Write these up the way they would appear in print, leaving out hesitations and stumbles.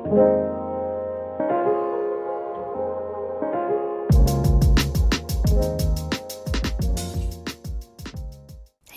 Hey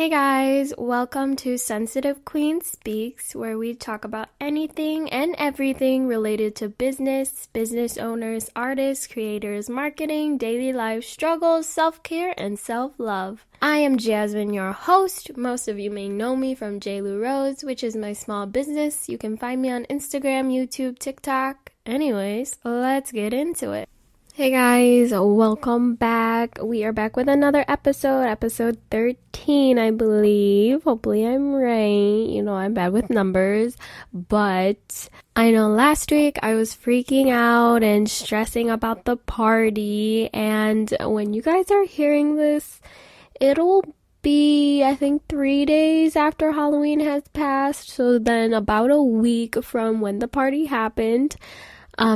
guys, welcome to Sensitive Queen Speaks, where we talk about anything and everything related to business, business owners, artists, creators, marketing, daily life struggles, self-care, and self-love. I am Jasmine, your host. Most of you may know me from JLou Rose, which is my small business. You can find me on Instagram, YouTube, TikTok. Anyways, let's get into it. Hey guys, welcome back. We are back with another episode 13, I believe. Hopefully I'm right. You know, I'm bad with numbers, but I know last week I was freaking out and stressing about the party, and when you guys are hearing this, it'll be, I think, 3 days after Halloween has passed, so then about a week from when the party happened.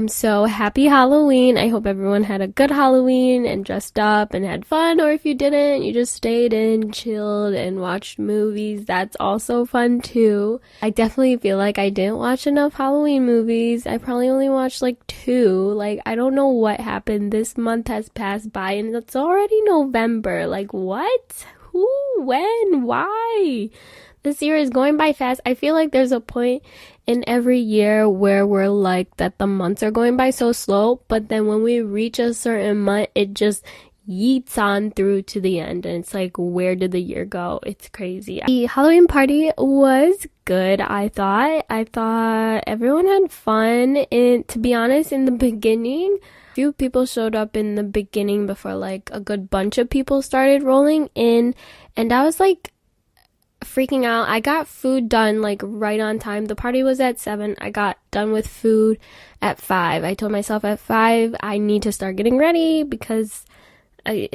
So happy Halloween. I hope everyone had a good Halloween and dressed up and had fun, or if you didn't, you just stayed in, chilled, and watched movies. That's also fun too. I definitely feel like I didn't watch enough Halloween movies. I probably only watched like 2. Like, I don't know what happened. This month has passed by and it's already November. Like, what? Who? When? Why? This year is going by fast. I feel like there's a point in every year where we're like that the months are going by so slow, but then when we reach a certain month, it just yeets on through to the end, and it's like, where did the year go? It's crazy. The Halloween party was good. I thought everyone had fun, and to be honest, in the beginning, few people showed up in the beginning before like a good bunch of people started rolling in, and I was like freaking out. I got food done like right on time. The party was at 7. I got done with food at 5. I told myself at 5 I need to start getting ready because I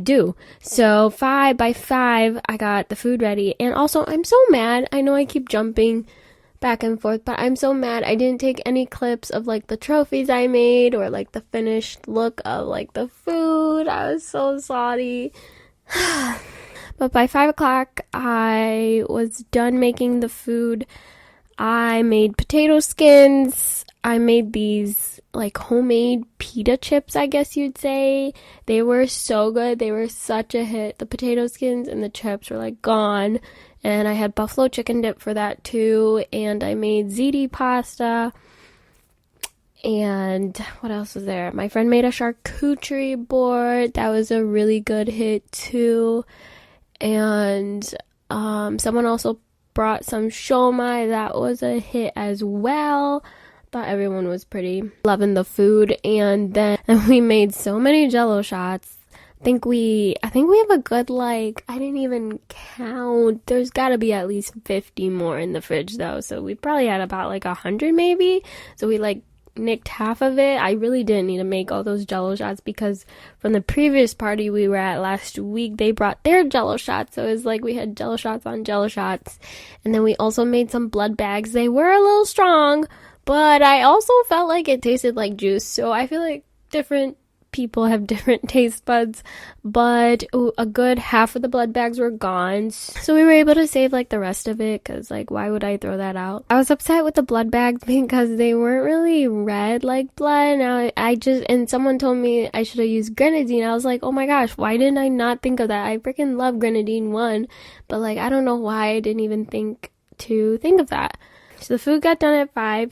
do. So by 5 I got the food ready, and also I'm so mad. I know I keep jumping back and forth, but I'm so mad I didn't take any clips of like the trophies I made or like the finished look of like the food. I was so sorry. But by 5 o'clock, I was done making the food. I made potato skins. I made these like homemade pita chips, I guess you'd say. They were so good. They were such a hit. The potato skins and the chips were like gone. And I had buffalo chicken dip for that too. And I made ziti pasta. And what else was there? My friend made a charcuterie board. That was a really good hit too. And someone also brought some shomai. That was a hit as well. Thought everyone was pretty loving the food. And then we made so many jello shots. I think we have a good, like, I didn't even count. There's gotta be at least 50 more in the fridge though, so we probably had about like 100 maybe. So we like nicked half of it. I really didn't need to make all those jello shots because from the previous party we were at last week, they brought their jello shots. So it was like we had jello shots on jello shots. And then we also made some blood bags. They were a little strong, but I also felt like it tasted like juice. So I feel like different people have different taste buds, but a good half of the blood bags were gone, so we were able to save like the rest of it because like why would I throw that out? I was upset with the blood bags because they weren't really red like blood. Now and someone told me I should have used grenadine. I was like, oh my gosh, why didn't I not think of that? I freaking love grenadine one, but like I don't know why I didn't even think of that. So the food got done at 5.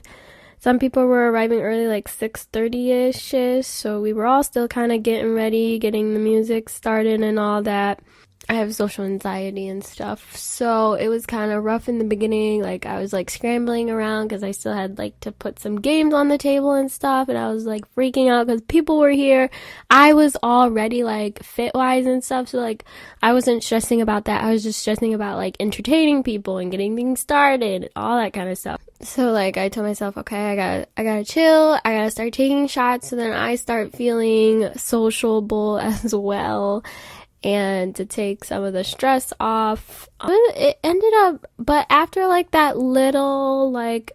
Some people were arriving early, like 6:30ish, so we were all still kind of getting ready, getting the music started and all that. I have social anxiety and stuff, so it was kind of rough in the beginning. Like I was like scrambling around because I still had like to put some games on the table and stuff, and I was like freaking out because people were here. I was already like fit wise and stuff, so like I wasn't stressing about that. I was just stressing about like entertaining people and getting things started, all that kind of stuff. So like I told myself, okay, I gotta chill, I gotta start taking shots so then I start feeling sociable as well. And to take some of the stress off. It ended up, but after like that little like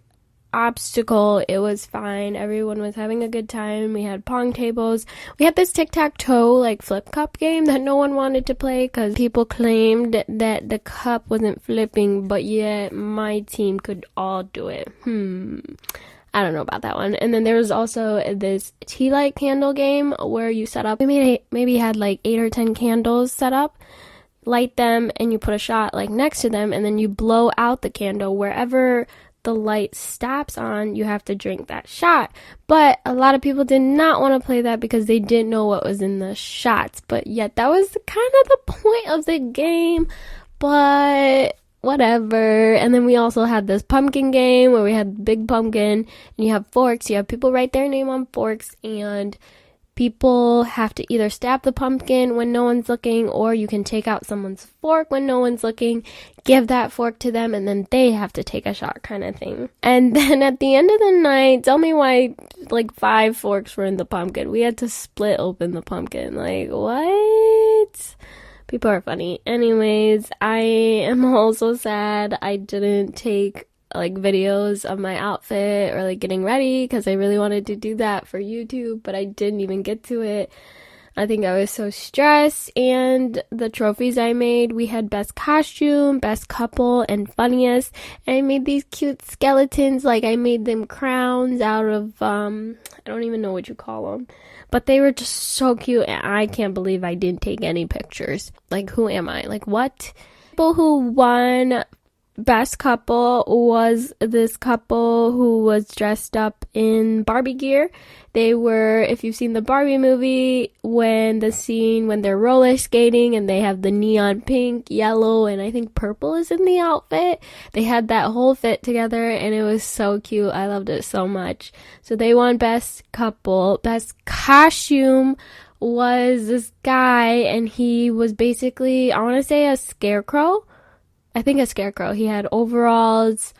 obstacle, it was fine. Everyone was having a good time. We had pong tables. We had this tic-tac-toe like flip cup game that no one wanted to play because people claimed that the cup wasn't flipping, but yet my team could all do it. I don't know about that one. And then there was also this tea light candle game where you set up, we maybe had like 8 or 10 candles set up, light them, and you put a shot like next to them, and then you blow out the candle wherever the light stops on. You have to drink that shot. But a lot of people did not want to play that because they didn't know what was in the shots, but yet that was kind of the point of the game. But whatever. And then we also had this pumpkin game where we had big pumpkin, and you have forks. You have people write their name on forks, and people have to either stab the pumpkin when no one's looking, or you can take out someone's fork when no one's looking, give that fork to them, and then they have to take a shot, kind of thing. And then at the end of the night, tell me why like 5 forks were in the pumpkin. We had to split open the pumpkin. Like, what? People are funny. Anyways, I am also sad I didn't take like videos of my outfit or like getting ready, because I really wanted to do that for YouTube, but I didn't even get to it. I think I was so stressed. And the trophies I made, we had best costume, best couple, and funniest. And I made these cute skeletons. Like, I made them crowns out of I don't even know what you call them, but they were just so cute, and I can't believe I didn't take any pictures. Like, who am I? Like, what? People who won best couple was this couple who was dressed up in Barbie gear. They were, if you've seen the Barbie movie, when they're roller skating and they have the neon pink, yellow, and I think purple is in the outfit. They had that whole fit together, and it was so cute. I loved it so much. So they won best couple. Best costume was this guy, and he was basically, I want to say, a scarecrow. I think a scarecrow. He had overalls,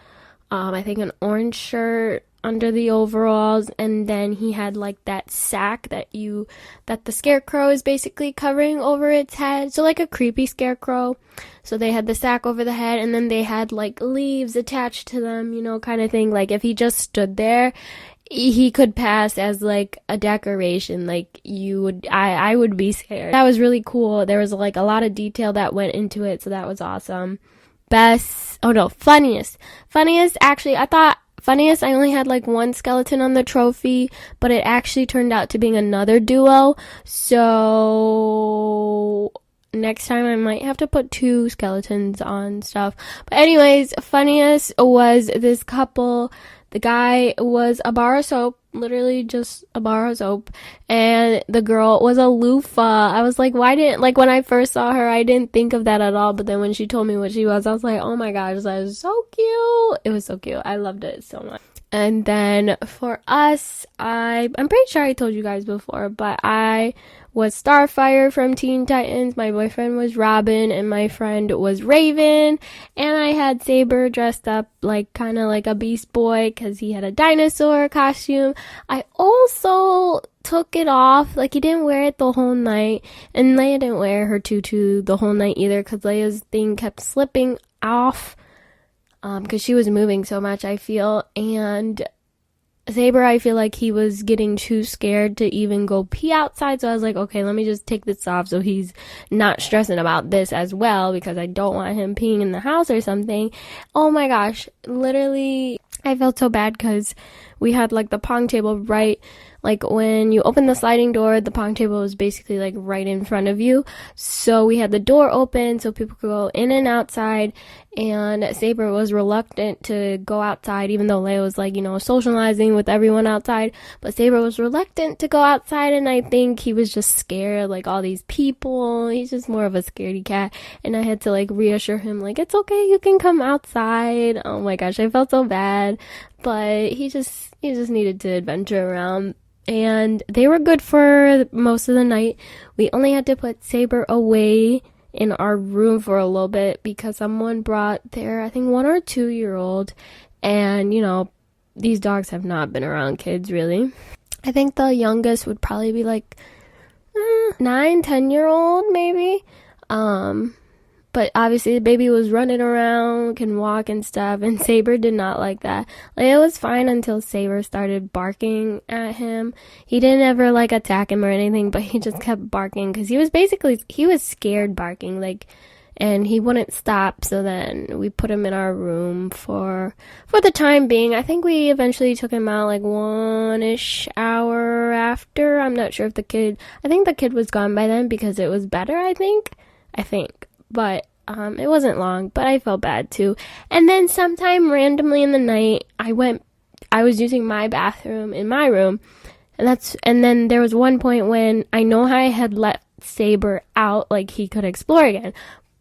I think an orange shirt under the overalls, and then he had like that sack that the scarecrow is basically covering over its head. So like a creepy scarecrow. So they had the sack over the head, and then they had like leaves attached to them, kind of thing. Like, if he just stood there, he could pass as like a decoration. Like, I would be scared. That was really cool. There was like a lot of detail that went into it, so that was awesome. Funniest. Actually, I thought funniest, I only had like one skeleton on the trophy, but it actually turned out to being another duo. So next time I might have to put 2 skeletons on stuff. But anyways, funniest was this couple. The guy was a bar of soap, literally just a bar of soap, and the girl was a loofah. I was like, when I first saw her, I didn't think of that at all, but then when she told me what she was, I was like, oh my gosh, that was so cute. It was so cute. I loved it so much. And then for us, I'm pretty sure I told you guys before, but I was Starfire from Teen Titans, my boyfriend was Robin, and my friend was Raven, and I had Saber dressed up like kind of like a Beast Boy because he had a dinosaur costume. I also took it off, like he didn't wear it the whole night, and Leia didn't wear her tutu the whole night either because Leia's thing kept slipping off because she was moving so much, I feel. And Saber, I feel like he was getting too scared to even go pee outside, so I was like, okay, let me just take this off so he's not stressing about this as well, because I don't want him peeing in the house or something. Oh my gosh, literally, I felt so bad because we had like the pong table right, like when you open the sliding door, the pong table was basically like right in front of you. So we had the door open so people could go in and outside, and Saber was reluctant to go outside, even though Leia was like, socializing with everyone outside. But Saber was reluctant to go outside, and I think he was just scared, like all these people. He's just more of a scaredy cat, and I had to like reassure him, like, it's okay, you can come outside. Oh my gosh, I felt so bad. But he just needed to adventure around. And they were good for most of the night. We only had to put Saber away in our room for a little bit because someone brought their, I think, 1 or 2-year-old. And, these dogs have not been around kids, really. I think the youngest would probably be like 9, 10-year-old, maybe. But obviously the baby was running around, can walk and stuff, and Saber did not like that. Like, it was fine until Saber started barking at him. He didn't ever like attack him or anything, but he just kept barking because he was scared barking. Like, and he wouldn't stop. So then we put him in our room for the time being. I think we eventually took him out like 1-ish hour after. I'm not sure if I think the kid was gone by then because it was better, I think, but it wasn't long, but I felt bad too. And then sometime randomly in the night, I was using my bathroom in my room, and then there was one point when I know I had let Saber out, like he could explore again,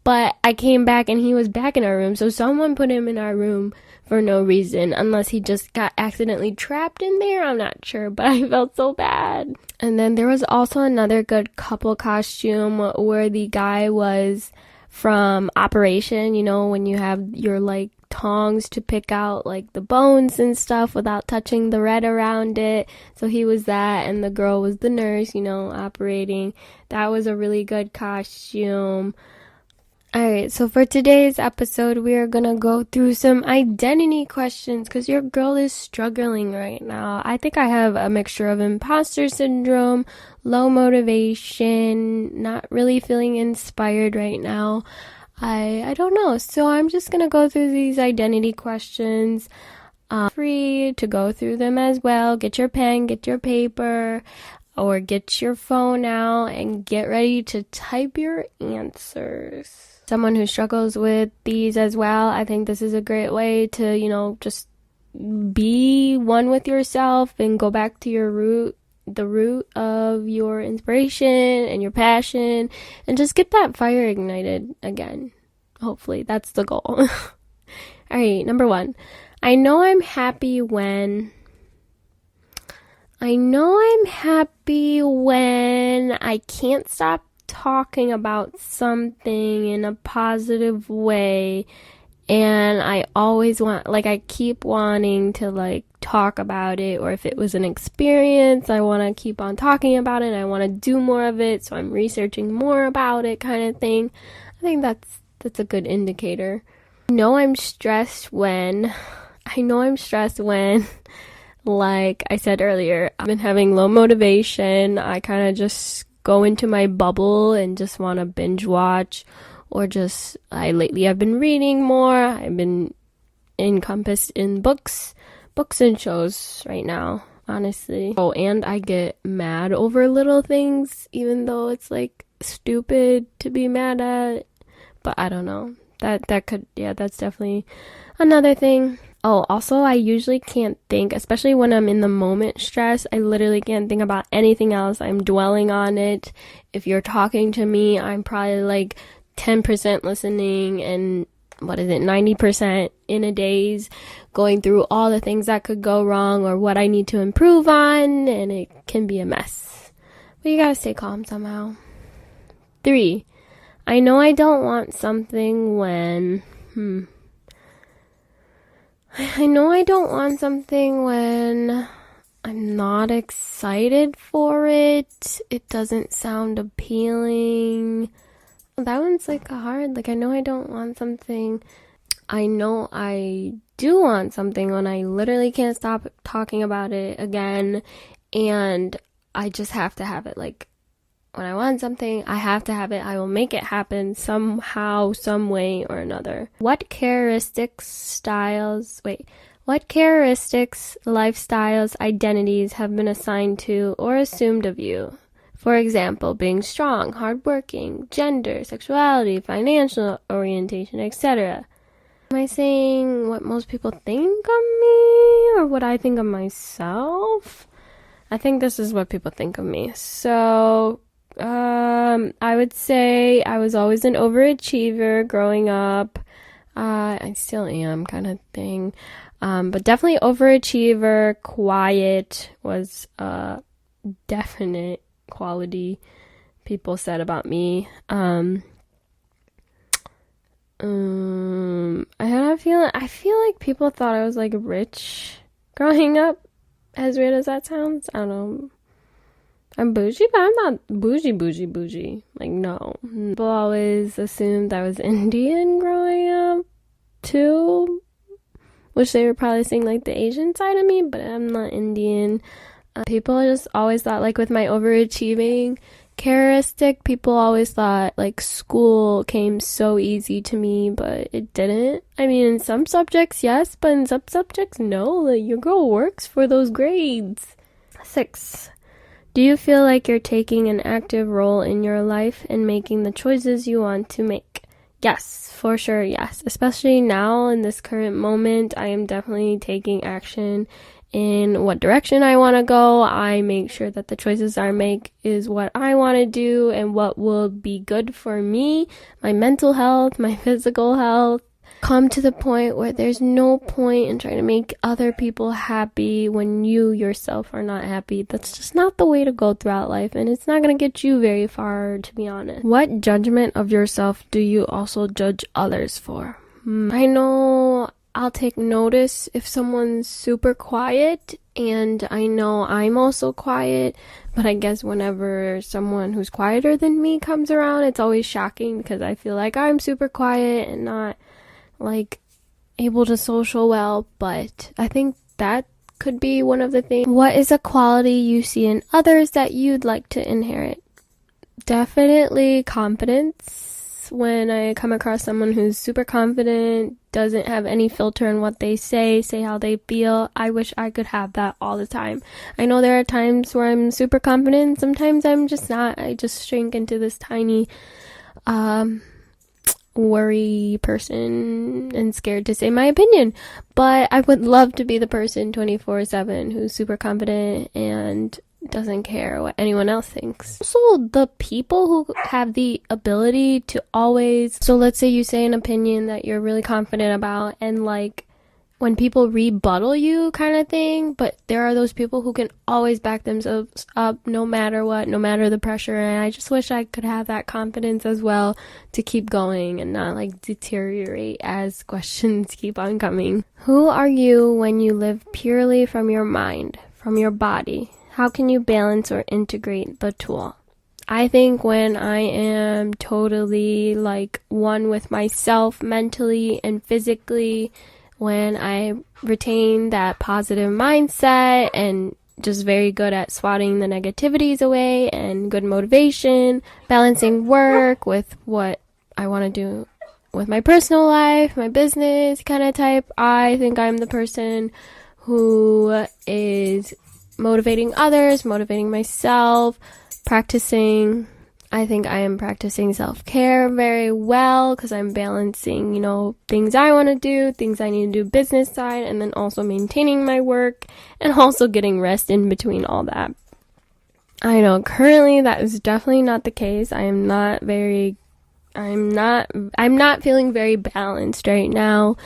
but I came back and he was back in our room. So someone put him in our room for no reason, unless he just got accidentally trapped in there. I'm not sure, but I felt so bad. And then there was also another good couple costume where the guy was from Operation, you know, when you have your like tongs to pick out like the bones and stuff without touching the red around it. So he was that, and the girl was the nurse, you know, operating. That was a really good costume. Alright, so for today's episode, we are gonna go through some identity questions because your girl is struggling right now. I think I have a mixture of imposter syndrome, low motivation, not really feeling inspired right now. I don't know. So I'm just gonna go through these identity questions. Free to go through them as well. Get your pen, get your paper, or get your phone out and get ready to type your answers. Someone who struggles with these as well, I think this is a great way to, you know, just be one with yourself and go back to your root, the root of your inspiration and your passion, and just get that fire ignited again. Hopefully, that's the goal. All right, number 1. I know I'm happy when I can't stop talking about something in a positive way, and I always I keep wanting to like talk about it, or if it was an experience, I want to keep on talking about it, and I want to do more of it, so I'm researching more about it kind of thing. I think that's a good indicator. I know I'm stressed when like I said earlier, I've been having low motivation. I kind of just go into my bubble and just want to binge watch, or lately I've been reading more. I've been encompassed in books and shows right now, honestly. Oh, and I get mad over little things, even though it's like stupid to be mad at, but I don't know. That's definitely another thing. Oh, also, I usually can't think, especially when I'm in the moment stress, I literally can't think about anything else. I'm dwelling on it. If you're talking to me, I'm probably like 10% listening and 90% in a daze, going through all the things that could go wrong or what I need to improve on, and it can be a mess. But you gotta stay calm somehow. 3. I know I don't want something when I'm not excited for it. It doesn't sound appealing. That one's like hard. Like, I know I don't want something. I know I do want something when I literally can't stop talking about it again, and I just have to have it. Like, when I want something, I have to have it. I will make it happen somehow, some way or another. What characteristics, lifestyles, identities have been assigned to or assumed of you? For example, being strong, hardworking, gender, sexuality, financial orientation, etc. Am I saying what most people think of me or what I think of myself? I think this is what people think of me. So, I would say I was always an overachiever growing up. I still am, kind of thing. But definitely overachiever. Quiet was a definite quality people said about me. I feel like people thought I was like rich growing up, as weird as that sounds. I don't know. I'm bougie, but I'm not bougie. Like, no. People always assumed I was Indian growing up, too. Which they were probably seeing, like, the Asian side of me, but I'm not Indian. People just always thought, like, with my overachieving, characteristic. People always thought like school came so easy to me, but it didn't. I mean, in some subjects, yes, but in some subjects, no. Like, your girl works for those grades. 6. Do you feel like you're taking an active role in your life and making the choices you want to make? Yes, for sure, yes. Especially now in this current moment, I am definitely taking action in what direction I want to go. I make sure that the choices I make is what I want to do and what will be good for me, my mental health, my physical health. Come to the point where there's no point in trying to make other people happy when you yourself are not happy. That's just not the way to go throughout life, and it's not going to get you very far, to be honest. What judgment of yourself do you also judge others for? I know I'll take notice if someone's super quiet, and I know I'm also quiet, but I guess whenever someone who's quieter than me comes around, it's always shocking because I feel like I'm super quiet and not like able to social well, but I think that could be one of the things. What is a quality you see in others that you'd like to inherit? Definitely confidence. When I come across someone who's super confident, doesn't have any filter in what they say how they feel, I wish I could have that all the time. I know there are times where I'm super confident, sometimes I'm just not. I just shrink into this tiny worry person and scared to say my opinion. But I would love to be the person 24/7 who's super confident and doesn't care what anyone else thinks. Also, the people who have the ability to always, so let's say you say an opinion that you're really confident about, and like when people rebuttal you kind of thing, but there are those people who can always back themselves up no matter what, no matter the pressure, and I just wish I could have that confidence as well to keep going and not like deteriorate as questions keep on coming. Who are you when you live purely from your mind, from your body? How can you balance or integrate the tool? I think when I am totally like one with myself mentally and physically, when I retain that positive mindset and just very good at swatting the negativities away and good motivation, balancing work with what I want to do with my personal life, my business kind of type, I think I'm the person who is motivating others, motivating myself, practicing. I think I am practicing self-care very well because I'm balancing, things I want to do, things I need to do business side, and then also maintaining my work and also getting rest in between all that. I know currently that is definitely not the case. I'm not feeling very balanced right now.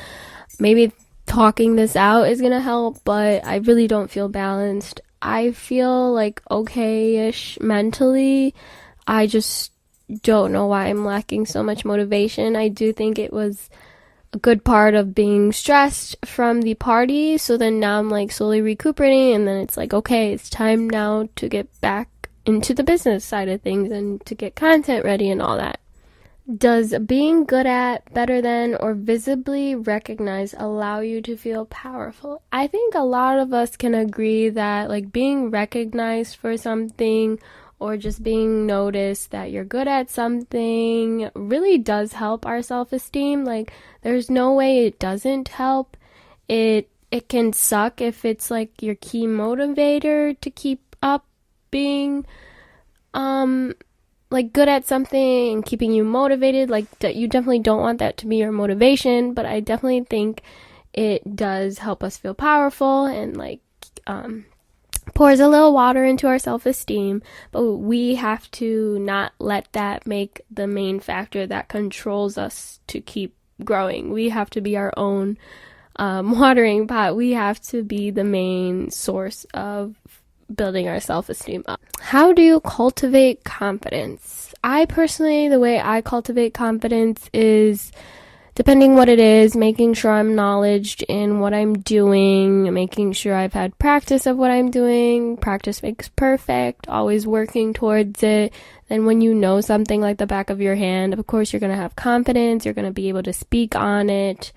Maybe talking this out is going to help, but I really don't feel balanced. I feel like okay-ish mentally. I just don't know why I'm lacking so much motivation. I do think it was a good part of being stressed from the party. So then now I'm like slowly recuperating, and then it's like, okay, it's time now to get back into the business side of things and to get content ready and all that. Does being good at, better than, or visibly recognized allow you to feel powerful? I think a lot of us can agree that like being recognized for something or just being noticed that you're good at something really does help our self-esteem. Like, there's no way it doesn't help. It can suck if it's like your key motivator to keep up being like good at something and keeping you motivated. Like, you definitely don't want that to be your motivation, but I definitely think it does help us feel powerful and like pours a little water into our self-esteem, but we have to not let that make the main factor that controls us to keep growing. We have to be our own watering pot. We have to be the main source of building our self-esteem up. How do you cultivate confidence? I personally, the way I cultivate confidence is, depending what it is, making sure I'm knowledgeable in what I'm doing, making sure I've had practice of what I'm doing. Practice makes perfect, always working towards it. Then when you know something like the back of your hand, of course you're going to have confidence, you're going to be able to speak on it,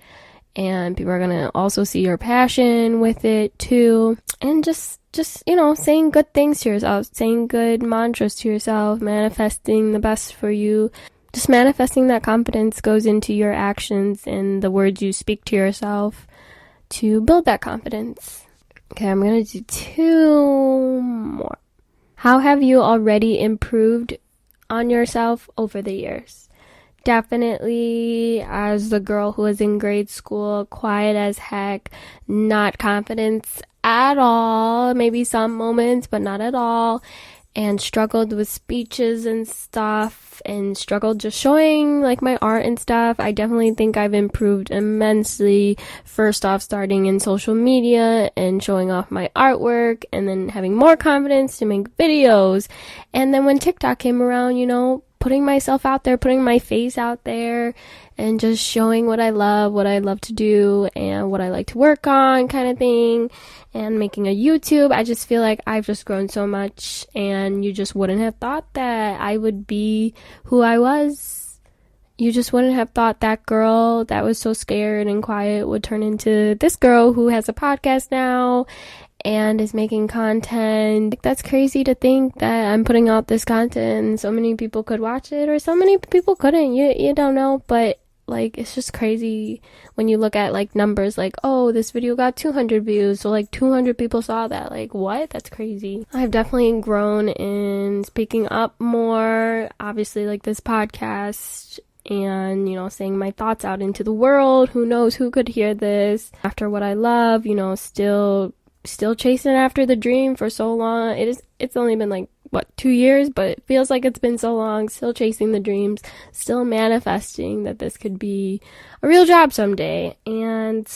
and people are going to also see your passion with it too. And just saying good things to yourself, saying good mantras to yourself, manifesting the best for you. Just manifesting that confidence goes into your actions and the words you speak to yourself to build that confidence. Okay, I'm going to do 2 more. How have you already improved on yourself over the years? Definitely as the girl who was in grade school, quiet as heck, not confident at all, maybe some moments, but not at all, and struggled with speeches and stuff, and struggled just showing like my art and stuff. I definitely think I've improved immensely. First off, starting in social media and showing off my artwork, and then having more confidence to make videos. And then when TikTok came around, putting myself out there, putting my face out there, and just showing what I love to do, and what I like to work on kind of thing, and making a YouTube. I just feel like I've just grown so much, and you just wouldn't have thought that I would be who I was. You just wouldn't have thought that girl that was so scared and quiet would turn into this girl who has a podcast now and is making content. That's crazy to think that I'm putting out this content and so many people could watch it, or so many people couldn't. You don't know, but it's just crazy when you look at numbers, oh, this video got 200 views, so 200 people saw that. What? That's crazy. I've definitely grown in speaking up more, obviously this podcast, and saying my thoughts out into the world. Who knows who could hear this after what I love, still chasing after the dream for so long. It's only been 2 years, but it feels like it's been so long. Still chasing the dreams, still manifesting that this could be a real job someday, and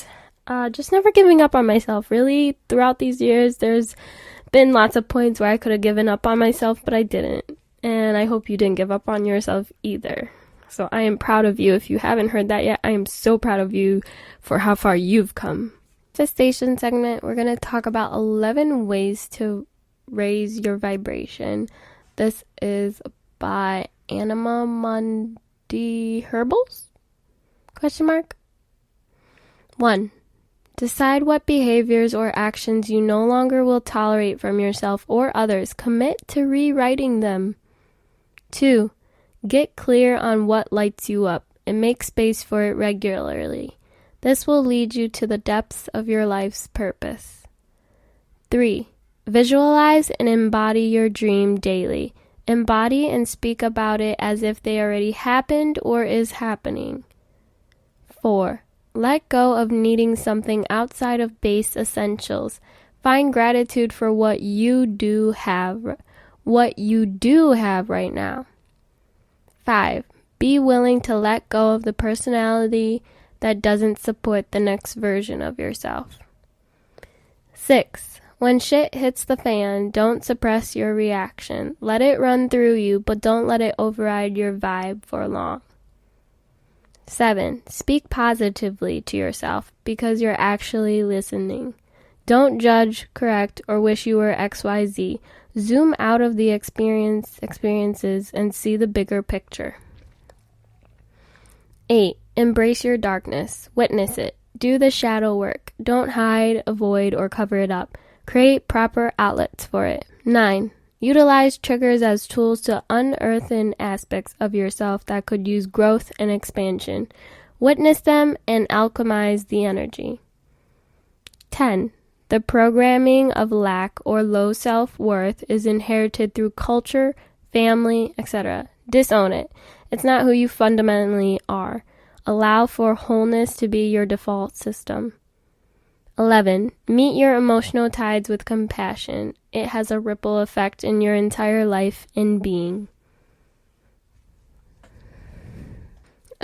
just never giving up on myself. Really, throughout these years, there's been lots of points where I could have given up on myself, but I didn't, and I hope you didn't give up on yourself either. So I am proud of you. If you haven't heard that yet, I am so proud of you for how far you've come. Manifestation segment, we're going to talk about 11 ways to raise your vibration. This is by Anima Mundi Herbals? ? 1. Decide what behaviors or actions you no longer will tolerate from yourself or others. Commit to rewriting them. 2. Get clear on what lights you up and make space for it regularly. This will lead you to the depths of your life's purpose. 3. Visualize and embody your dream daily. Embody and speak about it as if they already happened or is happening. 4. Let go of needing something outside of base essentials. Find gratitude for what you do have right now. 5. Be willing to let go of the personality that doesn't support the next version of yourself. 6. When shit hits the fan, don't suppress your reaction. Let it run through you, but don't let it override your vibe for long. 7. Speak positively to yourself because you're actually listening. Don't judge, correct, or wish you were XYZ. Zoom out of the experiences and see the bigger picture. 8. Embrace your darkness. Witness it. Do the shadow work. Don't hide, avoid, or cover it up. Create proper outlets for it. 9. Utilize triggers as tools to unearth aspects of yourself that could use growth and expansion. Witness them and alchemize the energy. 10. The programming of lack or low self-worth is inherited through culture, family, etc. Disown it. It's not who you fundamentally are. Allow for wholeness to be your default system. 11. Meet your emotional tides with compassion. It has a ripple effect in your entire life and being.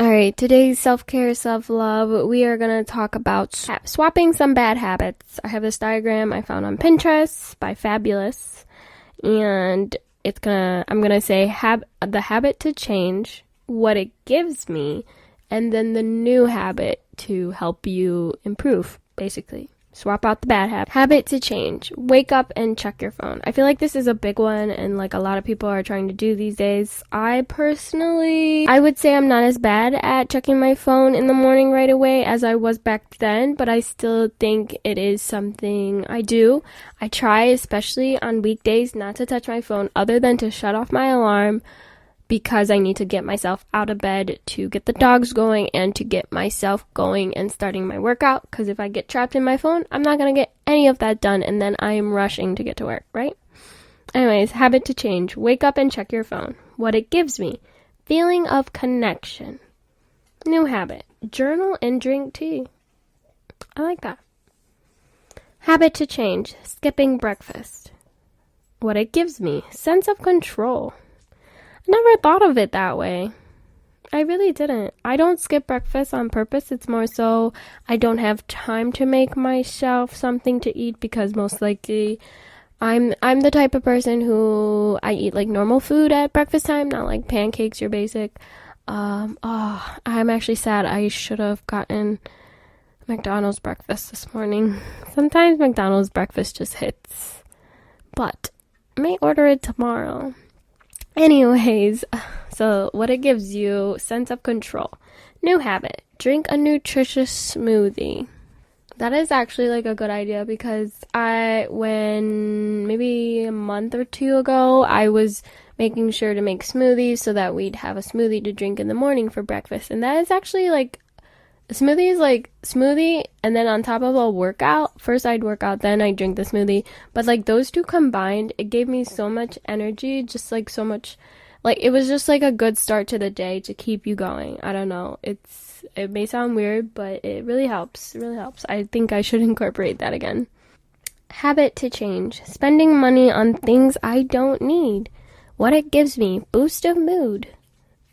Alright, today's self-care, self-love, we are going to talk about swapping some bad habits. I have this diagram I found on Pinterest by Fabulous, and I'm going to say the habit to change, what it gives me, and then the new habit to help you improve, basically. Swap out the bad habit. Habit to change. Wake up and check your phone. I feel like this is a big one and like a lot of people are trying to do these days. I would say I'm not as bad at checking my phone in the morning right away as I was back then, but I still think it is something I do. I try, especially on weekdays, not to touch my phone other than to shut off my alarm, because I need to get myself out of bed to get the dogs going and to get myself going and starting my workout. Because if I get trapped in my phone, I'm not going to get any of that done, and then I am rushing to get to work, right? Anyways, habit to change. Wake up and check your phone. What it gives me. Feeling of connection. New habit. Journal and drink tea. I like that. Habit to change. Skipping breakfast. What it gives me. Sense of control. Never thought of it that way. I really didn't. I don't skip breakfast on purpose. It's more so I don't have time to make myself something to eat, because most likely I'm the type of person who I eat like normal food at breakfast time, not like pancakes or basic. I'm actually sad. I should have gotten McDonald's breakfast this morning. Sometimes McDonald's breakfast just hits. But I may order it tomorrow. Anyways, so what it gives you, sense of control. New habit, drink a nutritious smoothie. That is actually like a good idea, because when maybe a month or two ago, I was making sure to make smoothies so that we'd have a smoothie to drink in the morning for breakfast. And that is actually like, a smoothie is like smoothie, and then on top of a workout, first I'd work out, then I'd drink the smoothie. But like those two combined, it gave me so much energy, just like so much, like it was just like a good start to the day to keep you going. I don't know. It may sound weird, but it really helps. It really helps. I think I should incorporate that again. Habit to change. Spending money on things I don't need. What it gives me. Boost of mood.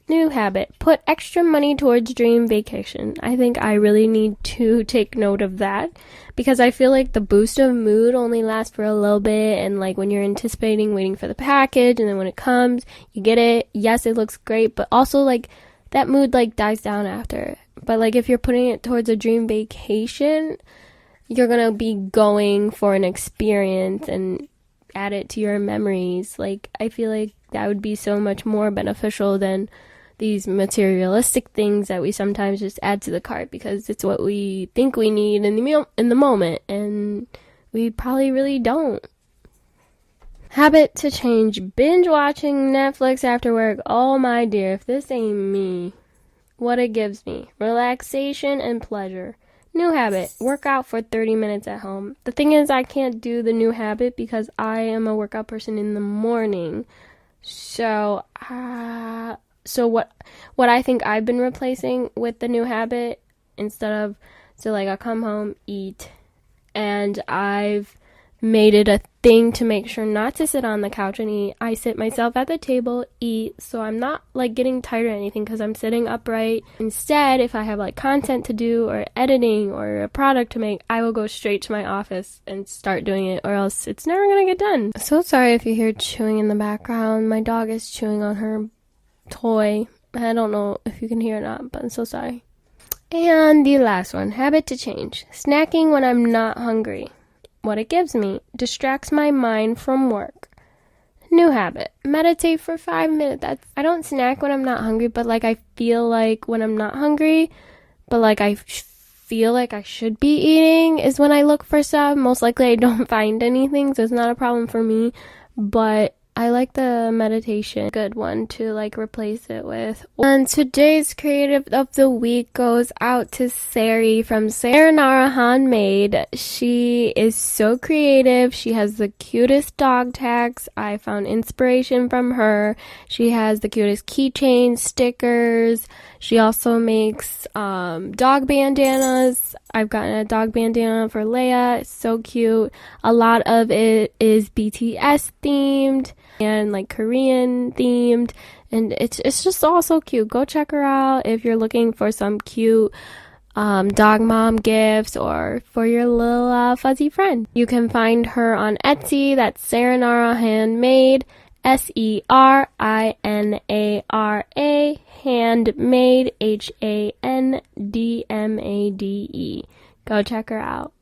New habit. Put extra money towards dream vacation. I think I really need to take note of that, because I feel like the boost of mood only lasts for a little bit, and like when you're anticipating waiting for the package, and then when it comes, you get it. Yes, it looks great, but also like that mood like dies down after. But like if you're putting it towards a dream vacation, you're gonna be going for an experience and add it to your memories. Like I feel like that would be so much more beneficial than these materialistic things that we sometimes just add to the cart because it's what we think we need in the moment, and we probably really don't. Habit to change. Binge watching Netflix after work. Oh my dear, if this ain't me. What it gives me. Relaxation and pleasure. New habit. Work out for 30 minutes at home. The thing is, I can't do the new habit because I am a workout person in the morning. So what I think I've been replacing with the new habit, instead of, so like I come home, eat, and I've made it a thing to make sure not to sit on the couch and eat. I sit myself at the table, eat, so I'm not like getting tired or anything because I'm sitting upright. Instead, if I have like content to do or editing or a product to make, I will go straight to my office and start doing it, or else it's never gonna get done. So sorry if you hear chewing in the background. My dog is chewing on her toy. I don't know if you can hear or not, but I'm so sorry. And the last one, habit to change. Snacking when I'm not hungry. What it gives me. Distracts my mind from work. New habit. Meditate for 5 minutes. I don't snack when I'm not hungry, but like I feel like when I'm not hungry, but like I feel like I should be eating is when I look for stuff. Most likely I don't find anything, so it's not a problem for me, but I like the meditation. Good one to like replace it with. And today's creative of the week goes out to Sari from Sayonara Handmade. She is so creative. She has the cutest dog tags. I found inspiration from her. She has the cutest keychains, stickers. She also makes dog bandanas. I've gotten a dog bandana for Leia. It's so cute. A lot of it is BTS themed and like Korean themed, and it's just all so cute. Go check her out if you're looking for some cute dog mom gifts or for your little fuzzy friend. You can find her on Etsy. That's Sayonara Handmade, Serinara, Handmade, Handmade. Go check her out.